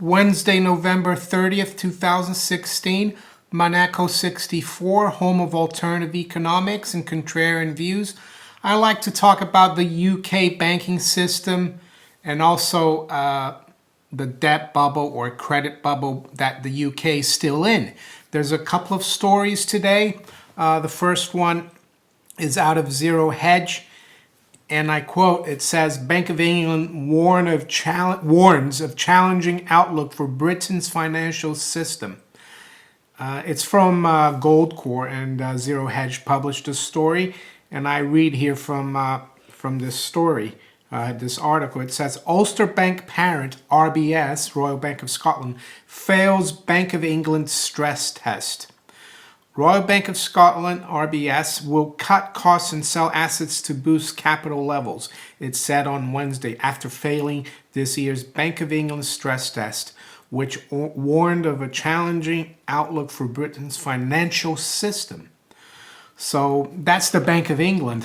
Wednesday, November 30th, 2016. Monaco 64, home of alternative economics and contrarian views. I like to talk about the UK banking system and also the debt bubble or credit bubble that the UK is still in. There's a couple of stories today. The first one is out of Zero Hedge. And I quote, it says, Bank of England warns of challenging outlook for Britain's financial system. It's from Goldcore, and Zero Hedge published a story. And I read here from this story, this article. It says, Ulster Bank parent RBS, Royal Bank of Scotland, fails Bank of England stress test. Royal Bank of Scotland, RBS, will cut costs and sell assets to boost capital levels, it said on Wednesday, after failing this year's Bank of England stress test, which warned of a challenging outlook for Britain's financial system. So that's the Bank of England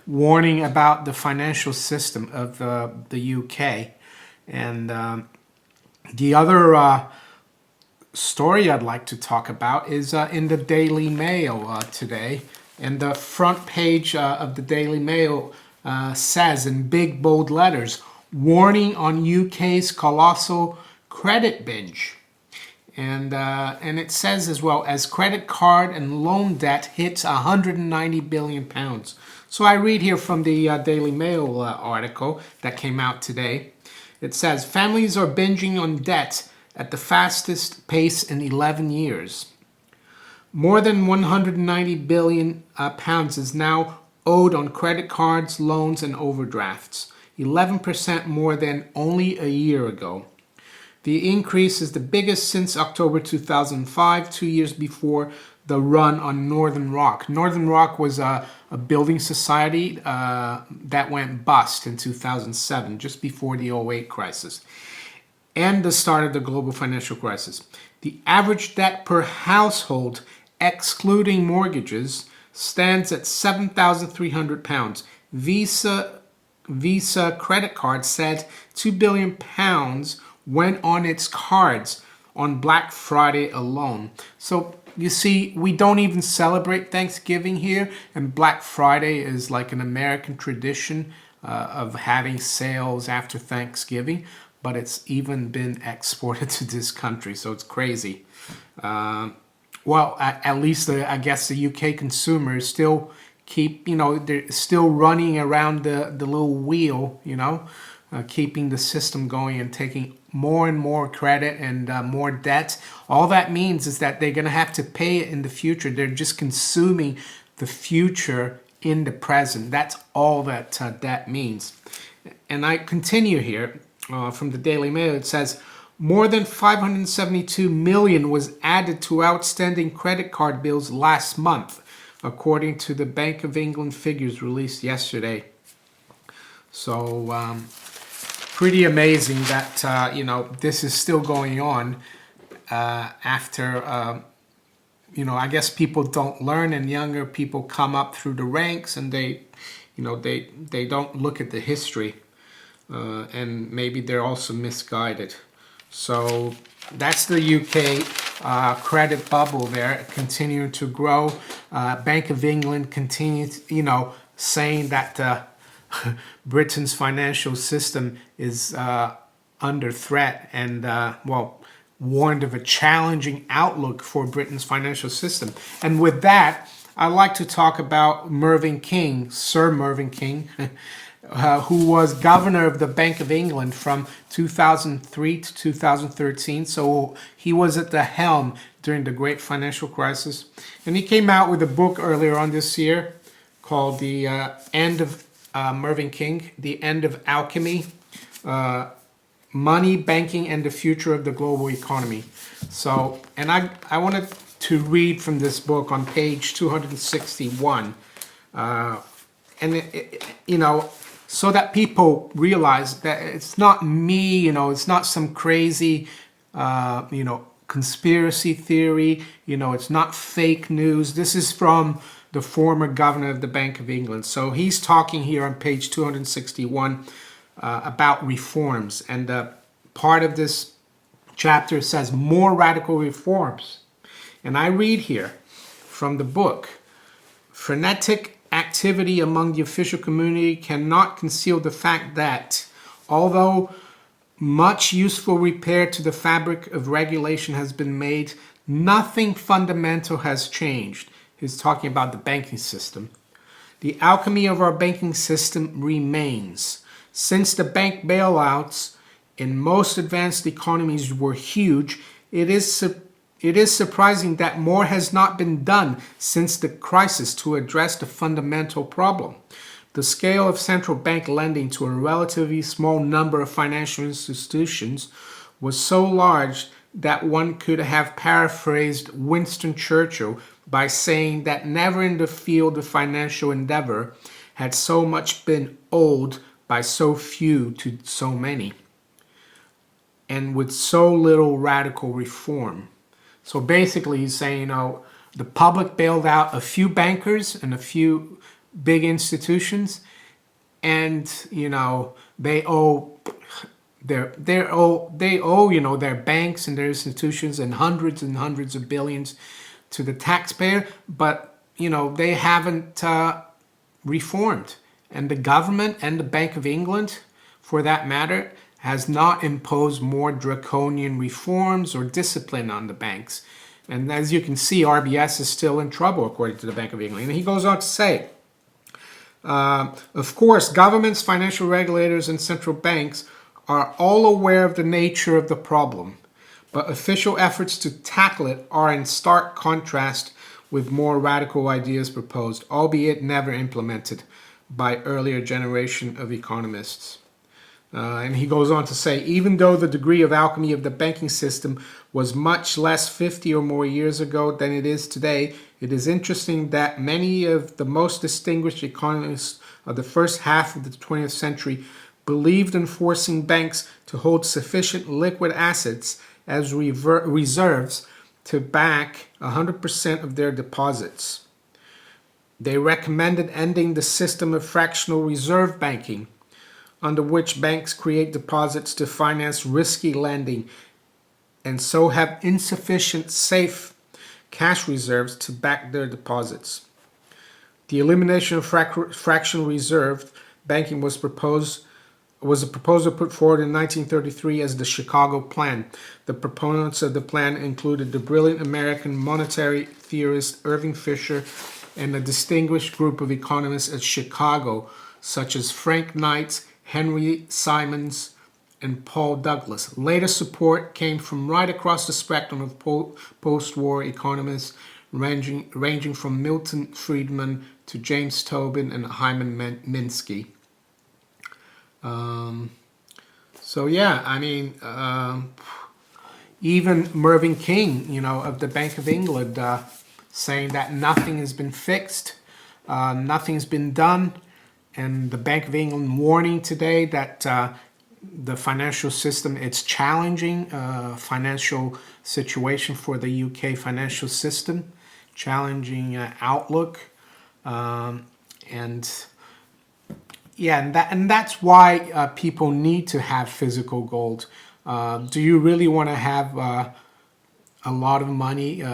warning about the financial system of the UK. And the other story I'd like to talk about is in the Daily Mail today. And the front page of the Daily Mail says in big bold letters, warning on UK's colossal credit binge. And it says as well, as credit card and loan debt hits £190 billion. So I read here from the Daily Mail article that came out today. It says, families are binging on debt at the fastest pace in 11 years. More than £190 billion is now owed on credit cards, loans, and overdrafts, 11% more than only a year ago. The increase is the biggest since October 2005, 2 years before the run on Northern Rock. Northern Rock was a building society that went bust in 2007, just before the '08 crisis. And the start of the global financial crisis. The average debt per household, excluding mortgages, stands at £7,300. Visa credit card said £2 billion went on its cards on Black Friday alone. So you see, we don't even celebrate Thanksgiving here, and Black Friday is like an American tradition of having sales after Thanksgiving. But it's even been exported to this country, so it's crazy. Well, at least I guess the UK consumers still keep, they're still running around the little wheel, keeping the system going and taking more and more credit and more debt. All that means is that they're going to have to pay it in the future. They're just consuming the future in the present. That's all that that means. And I continue here. From the Daily Mail, it says, more than 572 million was added to outstanding credit card bills last month, according to the Bank of England figures released yesterday. So, pretty amazing that, this is still going on after, I guess people don't learn and younger people come up through the ranks and they don't look at the history. And maybe they're also misguided. So that's the UK credit bubble there, continuing to grow. Bank of England continues, saying that Britain's financial system is under threat and, warned of a challenging outlook for Britain's financial system. And with that, I'd like to talk about Mervyn King, Sir Mervyn King, who was governor of the Bank of England from 2003 to 2013. So he was at the helm during the great financial crisis. And he came out with a book earlier on this year called The End of Mervyn King, The End of Alchemy, Money, Banking, and the Future of the Global Economy. So, and I wanted to read from this book on page 261. So that people realize that it's not me, it's not some crazy, conspiracy theory, it's not fake news. This is from the former governor of the Bank of England. So he's talking here on page 261 about reforms. And part of this chapter says more radical reforms. And I read here from the book, frenetic activity among the official community cannot conceal the fact that, although much useful repair to the fabric of regulation has been made, nothing fundamental has changed. He's talking about the banking system. The alchemy of our banking system remains. Since the bank bailouts in most advanced economies were huge, it is surprising that more has not been done since the crisis to address the fundamental problem. The scale of central bank lending to a relatively small number of financial institutions was so large that one could have paraphrased Winston Churchill by saying that never in the field of financial endeavor had so much been owed by so few to so many, and with so little radical reform. So basically he's saying, the public bailed out a few bankers and a few big institutions, and they owe their banks and their institutions and hundreds of billions to the taxpayer, but they haven't reformed. And the government and the Bank of England, for that matter, has not imposed more draconian reforms or discipline on the banks. And as you can see, RBS is still in trouble, according to the Bank of England. And he goes on to say, of course, governments, financial regulators, and central banks are all aware of the nature of the problem, but official efforts to tackle it are in stark contrast with more radical ideas proposed, albeit never implemented by earlier generation of economists. And he goes on to say, even though the degree of alchemy of the banking system was much less 50 or more years ago than it is today, it is interesting that many of the most distinguished economists of the first half of the 20th century believed in forcing banks to hold sufficient liquid assets as reserves to back 100% of their deposits. They recommended ending the system of fractional reserve banking, under which banks create deposits to finance risky lending and so have insufficient safe cash reserves to back their deposits. The elimination of fractional reserve banking was a proposal put forward in 1933 as the Chicago Plan. The proponents of the plan included the brilliant American monetary theorist Irving Fisher and a distinguished group of economists at Chicago, such as Frank Knight, Henry Simons, and Paul Douglas. Later support came from right across the spectrum of post-war economists, ranging from Milton Friedman to James Tobin and Hyman Minsky. Even Mervyn King, of the Bank of England, saying that nothing has been fixed, nothing's been done, and the Bank of England warning today that the financial system, it's challenging financial situation for the UK financial system, challenging outlook, and that's why people need to have physical gold. Do you really want to have a lot of money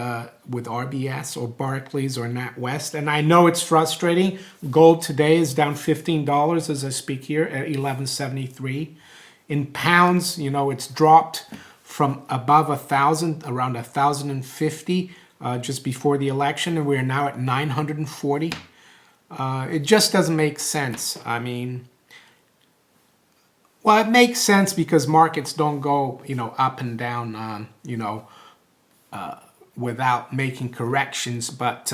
with RBS or Barclays or NatWest? And I know it's frustrating. Gold today is down $15 as I speak here at 1173. In pounds, it's dropped from above 1,000, around 1,050 just before the election, and we're now at 940. It just doesn't make sense. It makes sense because markets don't go, up and down, without making corrections. But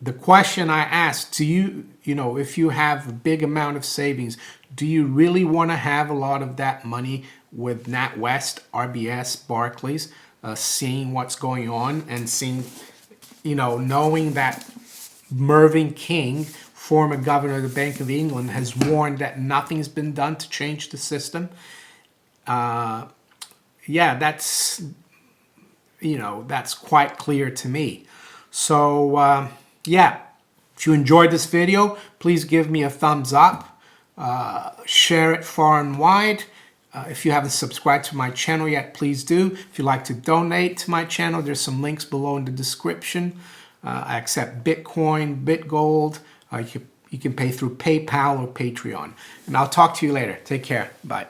the question I ask, do you, if you have a big amount of savings, do you really want to have a lot of that money with NatWest, RBS, Barclays, seeing what's going on and seeing, knowing that Mervyn King, former governor of the Bank of England, has warned that nothing's been done to change the system? That's quite clear to me. So, if you enjoyed this video, please give me a thumbs up, share it far and wide, If you haven't subscribed to my channel yet, please do. If you'd like to donate to my channel, there's some links below in the description. I accept Bitcoin, BitGold. You can pay through PayPal or Patreon. And I'll talk to you later. Take care. Bye.